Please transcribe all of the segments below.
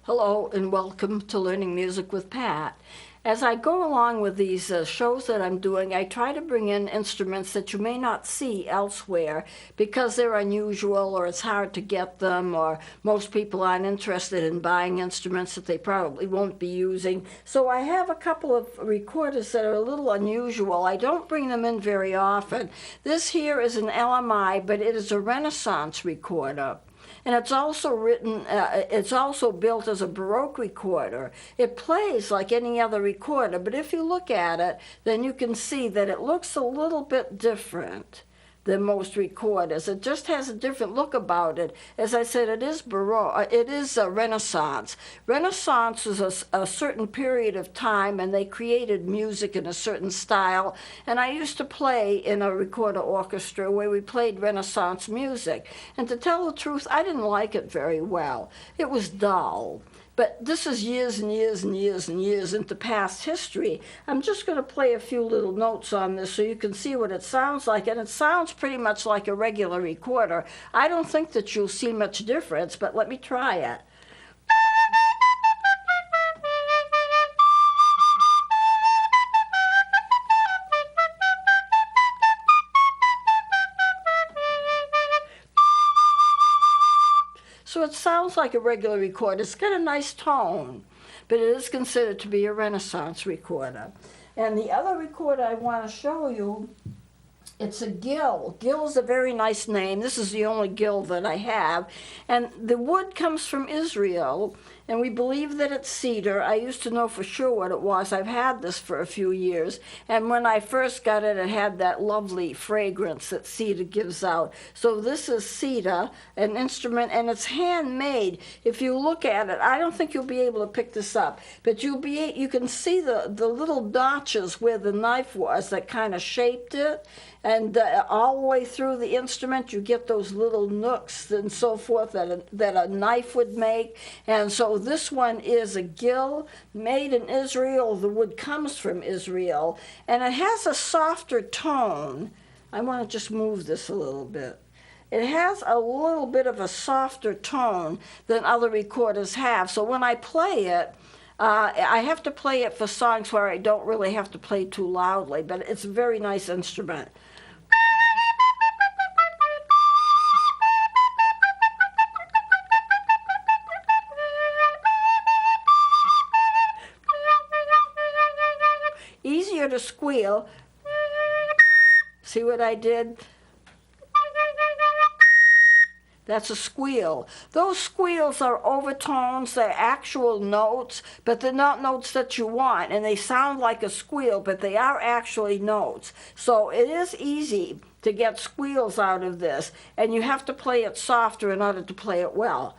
Hello and welcome to Learning Music with Pat. As I go along with these shows that I'm doing, I try to bring in instruments that you may not see elsewhere because they're unusual or it's hard to get them, or most people aren't interested in buying instruments that they probably won't be using. So I have a couple of recorders that are a little unusual. I don't bring them in very often. This here is an LMI, but it is a Renaissance recorder. And it's also built as a Baroque recorder. It plays like any other recorder, but if you look at it, then you can see that it looks a little bit different than most recorders. It just has a different look about it. As I said, it is Baroque. It is a Renaissance. Renaissance is a certain period of time, and they created music in a certain style. And I used to play in a recorder orchestra where we played Renaissance music. And to tell the truth, I didn't like it very well. It was dull. But this is years and years and years and years into past history. I'm just going to play a few little notes on this so you can see what it sounds like. And it sounds pretty much like a regular recorder. I don't think that you'll see much difference, but let me try it. So it sounds like a regular recorder. It's got a nice tone, but it is considered to be a Renaissance recorder. And the other recorder I want to show you, it's a gill. Gill is a very nice name. This is the only gill that I have. And the wood comes from Israel, and we believe that it's cedar. I used to know for sure what it was. I've had this for a few years. And when I first got it, it had that lovely fragrance that cedar gives out. So this is cedar, an instrument, and it's handmade. If you look at it, I don't think you'll be able to pick this up, but you can see the little notches where the knife was that kind of shaped it. And all the way through the instrument, you get those little nooks and so forth that a knife would make. And so this one is a gill made in Israel. The wood comes from Israel. And it has a softer tone. I want to just move this a little bit. It has a little bit of a softer tone than other recorders have. So when I play it, I have to play it for songs where I don't really have to play too loudly, but it's a very nice instrument. Easier to squeal. See what I did? That's a squeal. Those squeals are overtones, they're actual notes, but they're not notes that you want, and they sound like a squeal, but they are actually notes. So it is easy to get squeals out of this, and you have to play it softer in order to play it well.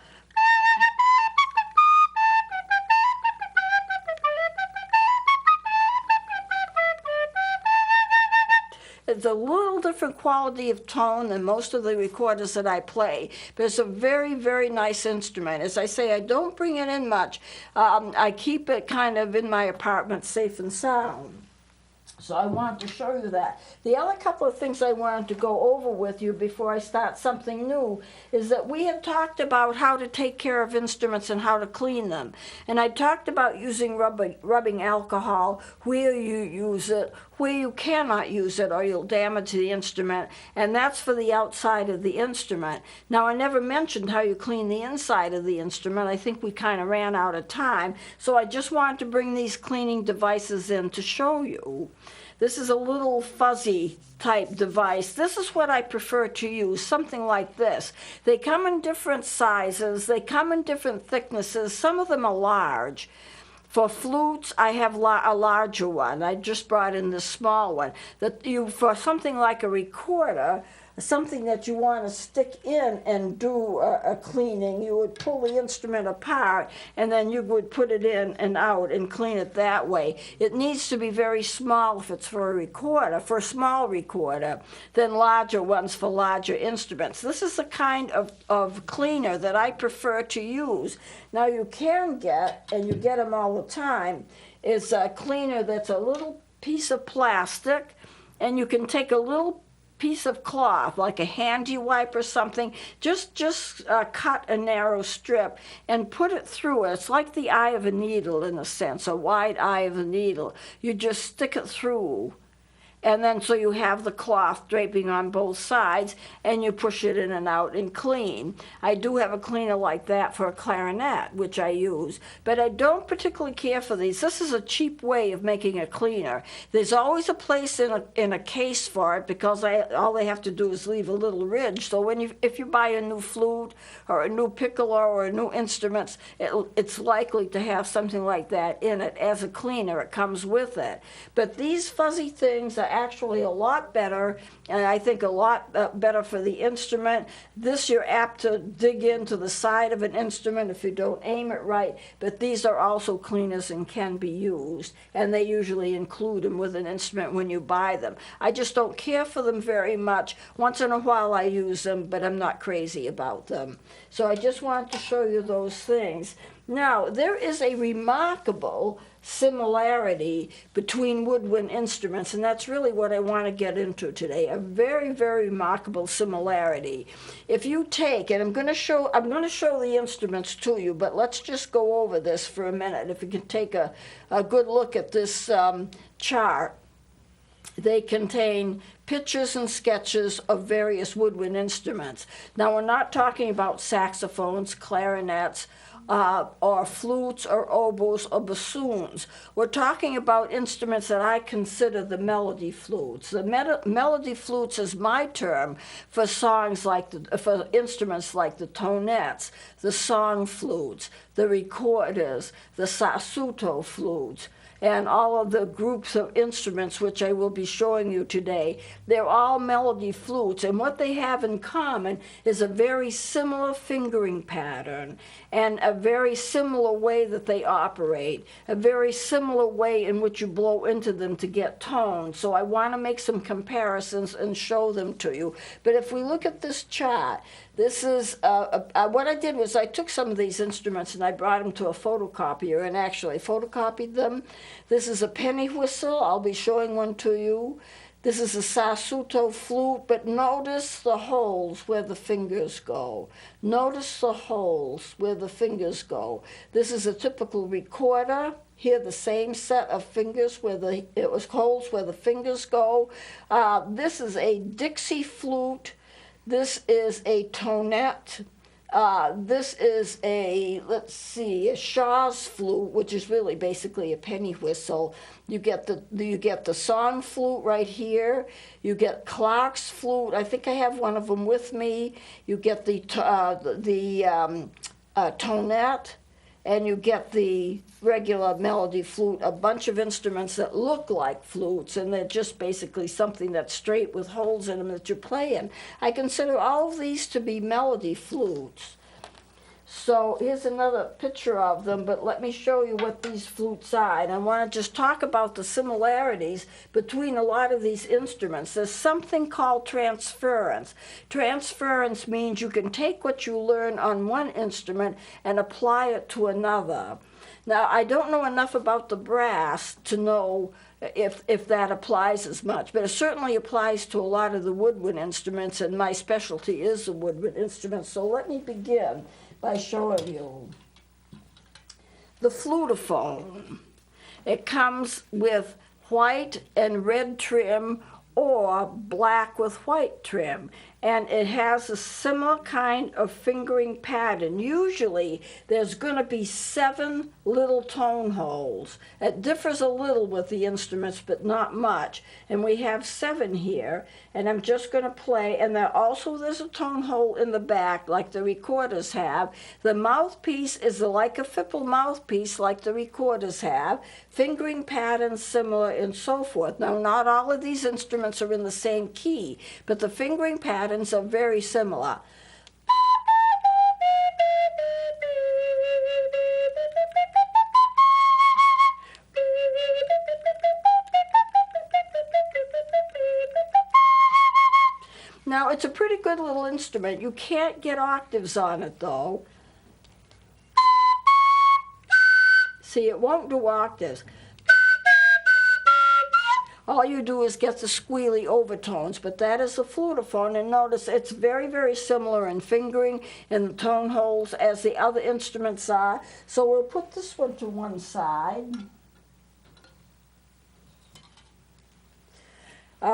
It's a little different quality of tone than most of the recorders that I play, but it's a very, very nice instrument. As I say, I don't bring it in much. I keep it kind of in my apartment safe and sound. So I wanted to show you that. The other couple of things I wanted to go over with you before I start something new is that we have talked about how to take care of instruments and how to clean them. And I talked about using rubbing alcohol, where you use it, where you cannot use it or you'll damage the instrument, and that's for the outside of the instrument. Now, I never mentioned how you clean the inside of the instrument. I think we kind of ran out of time, so I just wanted to bring these cleaning devices in to show you. This is a little fuzzy type device. This is what I prefer to use, something like this. They come in different sizes, they come in different thicknesses, some of them are large. For flutes, I have a larger one. I just brought in this small one. For something like a recorder, something that you want to stick in and do a cleaning, you would pull the instrument apart and then you would put it in and out and clean it that way. It needs to be very small if it's for a recorder, for a small recorder, then larger ones for larger instruments. This is the kind of cleaner that I prefer to use. Now you can get, and you get them all the time, is a cleaner that's a little piece of plastic, and you can take a little piece of cloth, like a handy wipe or something, just cut a narrow strip and put it through it. It's like the eye of a needle in a sense, a wide eye of a needle. You just stick it through. And then so you have the cloth draping on both sides, and you push it in and out and clean. I do have a cleaner like that for a clarinet, which I use, but I don't particularly care for these. This is a cheap way of making a cleaner. There's always a place in a case for it, because all they have to do is leave a little ridge. So if you buy a new flute or a new piccolo or a new instrument, it's likely to have something like that in it as a cleaner. It comes with it. But these fuzzy things are actually a lot better, and I think a lot better for the instrument. This, you're apt to dig into the side of an instrument if you don't aim it right, but these are also cleaners and can be used, and they usually include them with an instrument when you buy them. I just don't care for them very much. Once in a while I use them, but I'm not crazy about them. So I just wanted to show you those things. Now, there is a remarkable similarity between woodwind instruments, and that's really what I want to get into today. A very, very remarkable similarity. If you take, and I'm going to show the instruments to you, but let's just go over this for a minute. If you can take a good look at this chart. They contain pictures and sketches of various woodwind instruments. Now, we're not talking about saxophones, clarinets, or flutes or oboes or bassoons. We're talking about instruments that I consider the melody flutes. The melody flutes is my term for for instruments like the tonettes, the song flutes, the recorders, the sassoto flutes, and all of the groups of instruments which I will be showing you today. They're all melody flutes, and what they have in common is a very similar fingering pattern and a very similar way that they operate, a very similar way in which you blow into them to get tone. So I want to make some comparisons and show them to you. But if we look at this chart, this is, what I did was I took some of these instruments and I brought them to a photocopier and actually photocopied them. This is a penny whistle. I'll be showing one to you. This is a sassoto flute, but notice the holes where the fingers go. Notice the holes where the fingers go. This is a typical recorder. Here, the same set of fingers it was holes where the fingers go. This is a Dixie flute. This is a tonette. This is a Shaw's flute, which is really basically a penny whistle. You get the song flute right here. You get Clark's flute. I think I have one of them with me. You get the tonette, and you get the regular melody flute, a bunch of instruments that look like flutes, and they're just basically something that's straight with holes in them that you're playing. I consider all of these to be melody flutes. So here's another picture of them, but let me show you what these flutes are. And I want to just talk about the similarities between a lot of these instruments. There's something called transference. Transference means you can take what you learn on one instrument and apply it to another. Now, I don't know enough about the brass to know if that applies as much, but it certainly applies to a lot of the woodwind instruments, and my specialty is the woodwind instruments. So let me begin by showing you the flutophone. It comes with white and red trim or black with white trim, and it has a similar kind of fingering pattern. Usually there's going to be 7 little tone holes. It differs a little with the instruments, but not much. And we have 7 here, and I'm just going to play. And there's a tone hole in the back like the recorders have. The mouthpiece is like a Fipple mouthpiece like the recorders have. Fingering patterns similar and so forth. Now, not all of these instruments are in the same key, but the fingering patterns are very similar. Now, it's a pretty good little instrument. You can't get octaves on it, though. See, it won't do octaves. all you do is get the squealy overtones, but that is the flutophone, and notice it's very, very similar in fingering and the tone holes as the other instruments are. So we'll put this one to one side.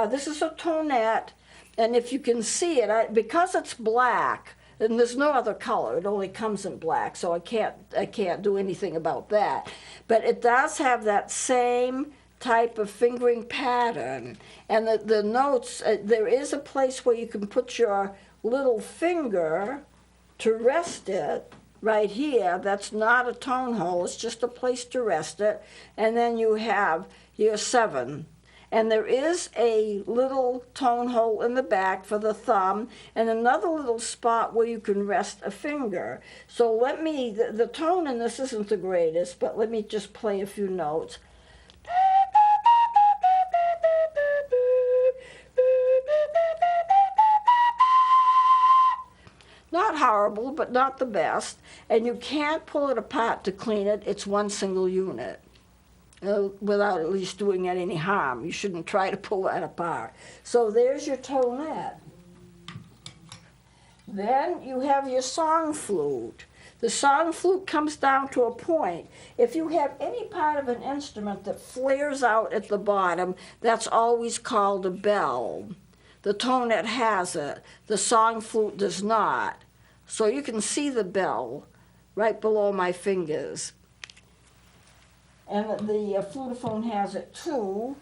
This is a tonette, and if you can see it, because it's black, and there's no other color, it only comes in black, so I can't do anything about that. But it does have that same type of fingering pattern, and the notes, there is a place where you can put your little finger to rest it right here. That's not a tone hole, it's just a place to rest it, and then you have your 7. And there is a little tone hole in the back for the thumb and another little spot where you can rest a finger. So let me, the tone in this isn't the greatest, but let me just play a few notes. Not horrible, but not the best. And you can't pull it apart to clean it. It's one single unit. Without at least doing it any harm. You shouldn't try to pull that apart. So there's your tonette. Then you have your song flute. The song flute comes down to a point. If you have any part of an instrument that flares out at the bottom, that's always called a bell. The tonette has it. The song flute does not. So you can see the bell right below my fingers. And the flutophone has it too.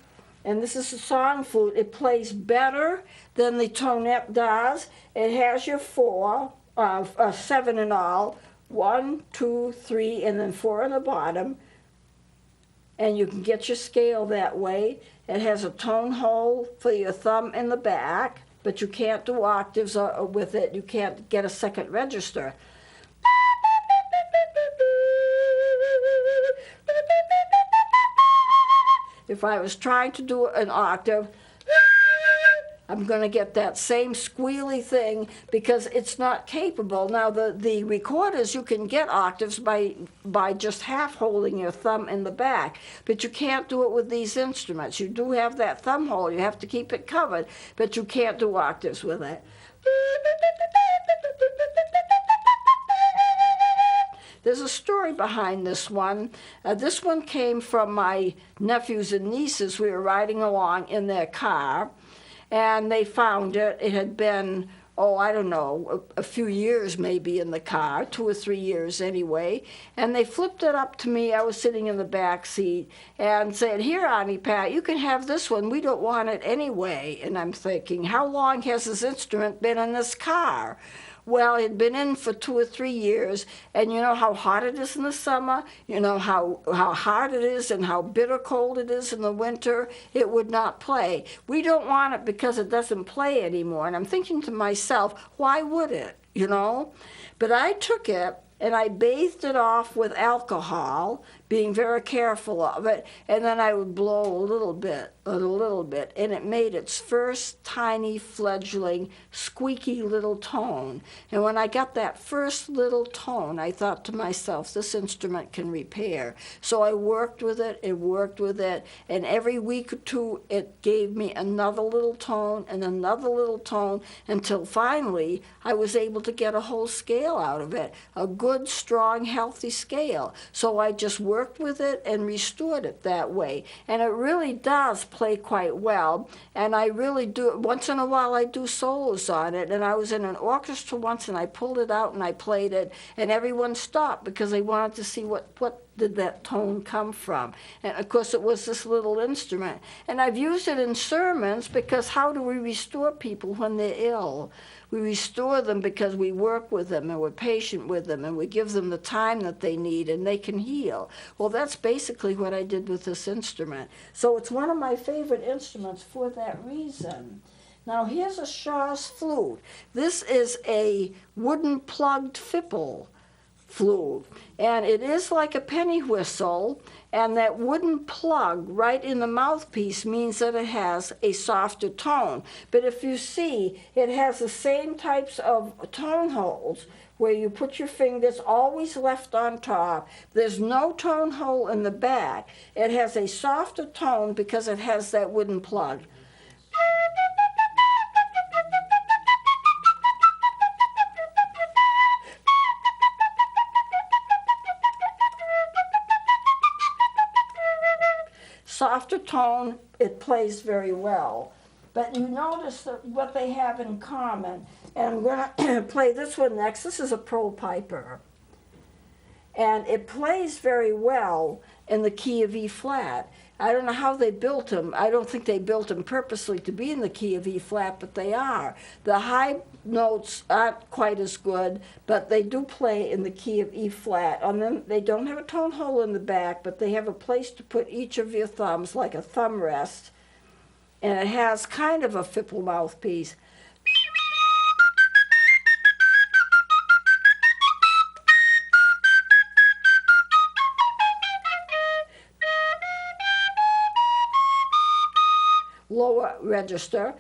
And this is a song flute. It plays better than the tonette does. It has your 4, 7 in all. 1, 2, 3, and then 4 on the bottom. And you can get your scale that way. It has a tone hole for your thumb in the back, but you can't do octaves with it. You can't get a second register. If I was trying to do an octave, I'm going to get that same squealy thing because it's not capable. Now, the recorders, you can get octaves by just half holding your thumb in the back, but you can't do it with these instruments. You do have that thumb hole. You have to keep it covered, but you can't do octaves with it. There's a story behind this one. This one came from my nephews and nieces. We were riding along in their car, and they found it. It had been, I don't know, a few years maybe in the car, 2 or 3 years anyway, and they flipped it up to me. I was sitting in the back seat and said, "Here, Auntie Pat, you can have this one. We don't want it anyway." And I'm thinking, how long has this instrument been in this car? Well, it had been in for 2 or 3 years, and you know how hot it is in the summer, you know how hard it is and how bitter cold it is in the winter. It would not play. We don't want it because it doesn't play anymore. And I'm thinking to myself, why would it, you know? But I took it and I bathed it off with alcohol, being very careful of it, and then I would blow a little bit, and it made its first tiny fledgling squeaky little tone. And when I got that first little tone, I thought to myself, this instrument can repair. So I worked with it, and every week or two it gave me another little tone and another little tone until finally I was able to get a whole scale out of it, a good, strong, healthy scale. So I just worked with it and restored it that way. And it really does play quite well. And I really do, once in a while I do solos on it. And I was in an orchestra once and I pulled it out and I played it, and everyone stopped because they wanted to see what did that tone come from. And of course it was this little instrument. And I've used it in sermons because how do we restore people when they're ill? We restore them because we work with them and we're patient with them and we give them the time that they need and they can heal. Well, that's basically what I did with this instrument. So it's one of my favorite instruments for that reason. Now here's a Shaw's flute. This is a wooden plugged fipple flute. And it is like a penny whistle, and that wooden plug right in the mouthpiece means that it has a softer tone. But if you see, it has the same types of tone holes where you put your fingers always left on top. There's no tone hole in the back. It has a softer tone because it has that wooden plug. Softer tone, it plays very well. But you notice that what they have in common. And I'm going to play this one next. This is a Pearl Piper. And it plays very well in the key of E flat. I don't know how they built them. I don't think they built them purposely to be in the key of E flat, but they are. The high notes aren't quite as good, but they do play in the key of E flat. On them, they don't have a tone hole in the back, but they have a place to put each of your thumbs, like a thumb rest. And it has kind of a fipple mouthpiece. Lower register,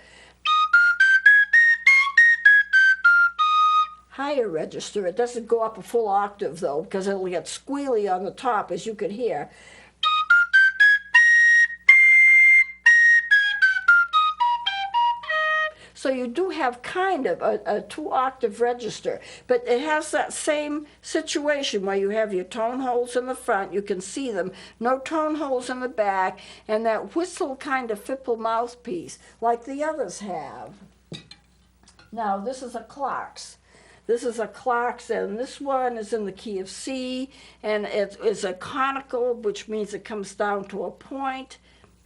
higher register. It doesn't go up a full octave though, because it'll get squealy on the top, as you can hear. So you do have kind of a 2-octave register, but it has that same situation where you have your tone holes in the front, you can see them, no tone holes in the back, and that whistle kind of fipple mouthpiece like the others have. Now this is a Clark's. This is a Clark's, and this one is in the key of C, and it is a conical, which means it comes down to a point.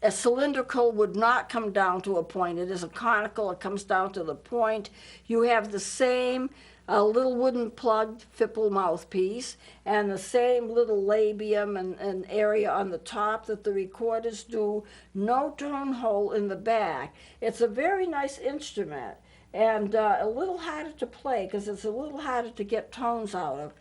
A cylindrical would not come down to a point. It is a conical, it comes down to the point. You have the same little wooden plugged fipple mouthpiece and the same little labium and area on the top that the recorders do. No tone hole in the back. It's a very nice instrument and a little harder to play because it's a little harder to get tones out of.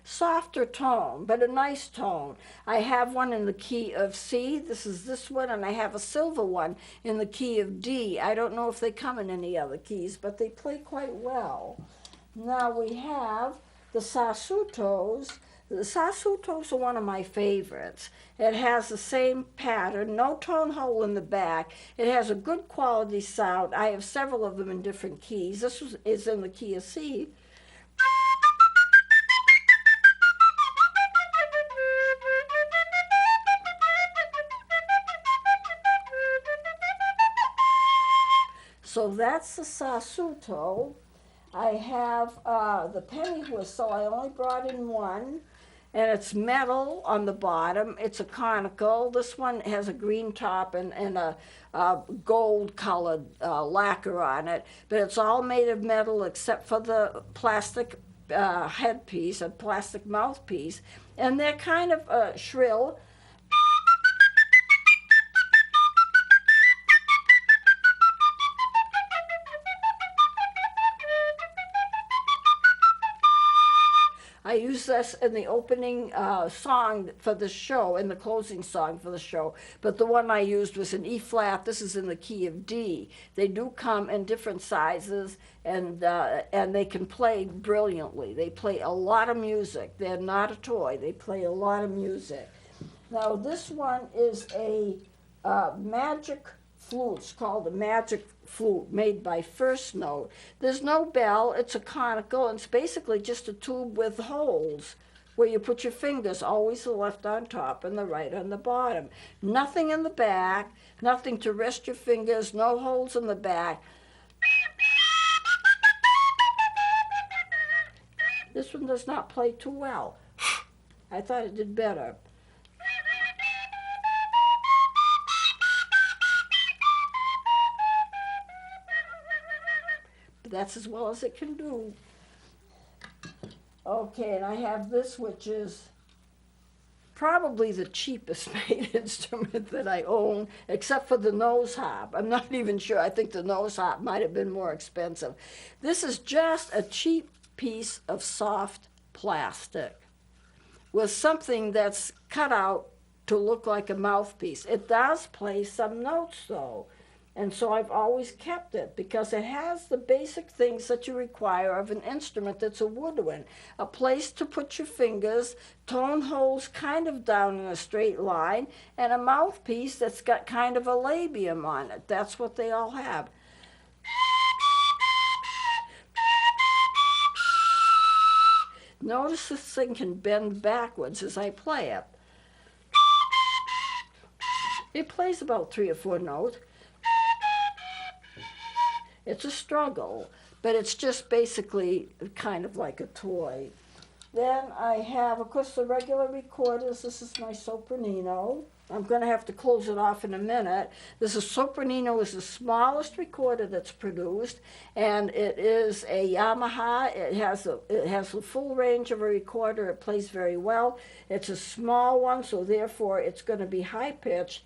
Softer tone, but a nice tone. I have one in the key of C. This is this one, and I have a silver one in the key of D. I don't know if they come in any other keys, but they play quite well. Now we have the Sassutos. The Sassutos are one of my favorites. It has the same pattern, no tone hole in the back. It has a good quality sound. I have several of them in different keys. This is in the key of C. So that's the Sassuto. I have the penny whistle. I only brought in one, and it's metal on the bottom. It's a conical. This one has a green top and a gold-colored lacquer on it, but it's all made of metal except for the plastic headpiece, a plastic mouthpiece, and they're kind of shrill. I use this in the opening song for the show, in the closing song for the show, but the one I used was in E flat. This is in the key of D. They do come in different sizes, and they can play brilliantly. They play a lot of music. They're not a toy. They play a lot of music. Now this one is a magic flute. It's called a magic flute made by First Note. There's no bell, it's a conical, and it's basically just a tube with holes where you put your fingers, always the left on top and the right on the bottom. Nothing in the back, nothing to rest your fingers, no holes in the back. This one does not play too well. I thought it did better. That's as well as it can do. Okay, and I have this, which is probably the cheapest made instrument that I own, except for the nose harp. I'm not even sure. I think the nose harp might have been more expensive. This is just a cheap piece of soft plastic with something that's cut out to look like a mouthpiece. It does play some notes though, and so I've always kept it because it has the basic things that you require of an instrument that's a woodwind. A place to put your fingers, tone holes kind of down in a straight line, and a mouthpiece that's got kind of a labium on it. That's what they all have. Notice this thing can bend backwards as I play it. It plays about 3 or 4 notes. It's a struggle, but it's just basically kind of like a toy. Then I have, of course, the regular recorders. This is my sopranino. I'm going to have to close it off in a minute. This is sopranino is the smallest recorder that's produced, and it is a Yamaha. It has the full range of a recorder. It plays very well. It's a small one, so therefore it's going to be high pitched.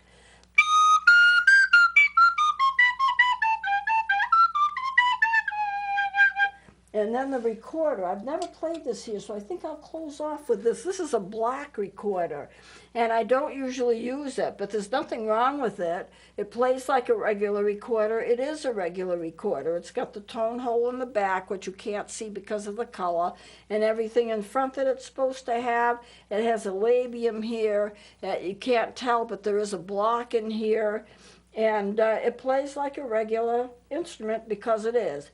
And then the recorder, I've never played this here, so I think I'll close off with this. This is a black recorder, and I don't usually use it, but there's nothing wrong with it. It plays like a regular recorder. It is a regular recorder. It's got the tone hole in the back, which you can't see because of the color, and everything in front that it's supposed to have. It has a labium here. You can't tell, but there is a block in here, and it plays like a regular instrument because it is.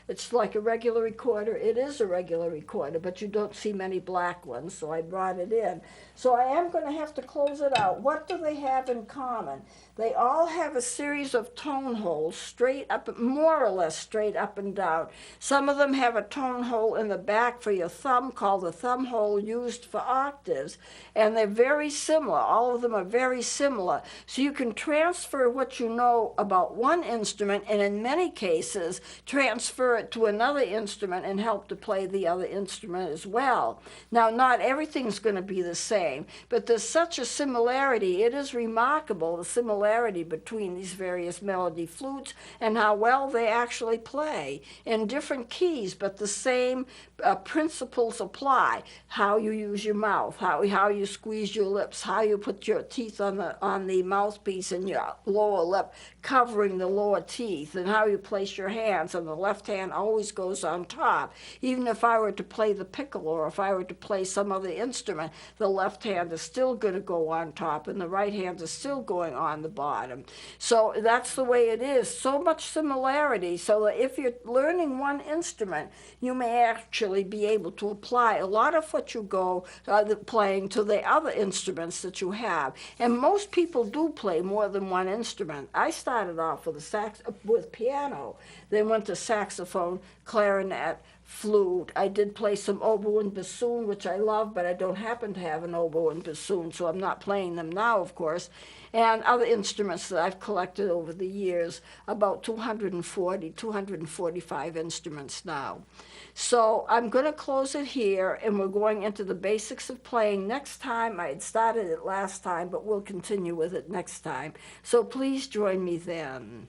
It's like a regular recorder. It is a regular recorder, but you don't see many black ones, so I brought it in. So I am going to have to close it out. What do they have in common? They all have a series of tone holes, straight up, more or less straight up and down. Some of them have a tone hole in the back for your thumb called the thumb hole used for octaves, and they're very similar. All of them are very similar. So you can transfer what you know about one instrument, and in many cases, transfer it to another instrument and help to play the other instrument as well. Now, not everything's going to be the same, but there's such a similarity. It is remarkable, the similarity between these various melody flutes and how well they actually play in different keys, but the same principles apply. How you use your mouth, how you squeeze your lips, how you put your teeth on the mouthpiece and your lower lip covering the lower teeth, and how you place your hands, and the left hand always goes on top. Even if I were to play the piccolo, or if I were to play some other instrument, the left hand is still going to go on top and the right hand is still going on the bottom. So that's the way it is. So much similarity, so that if you're learning one instrument, you may actually be able to apply a lot of what you go playing to the other instruments that you have. And most people do play more than one instrument. I started off with piano, then went to saxophone, clarinet, flute. I did play some oboe and bassoon, which I love, but I don't happen to have an oboe and bassoon, so I'm not playing them now, of course. And other instruments that I've collected over the years, about 245 instruments now. So I'm going to close it here, and we're going into the basics of playing next time. I had started it last time, but we'll continue with it next time. So please join me then.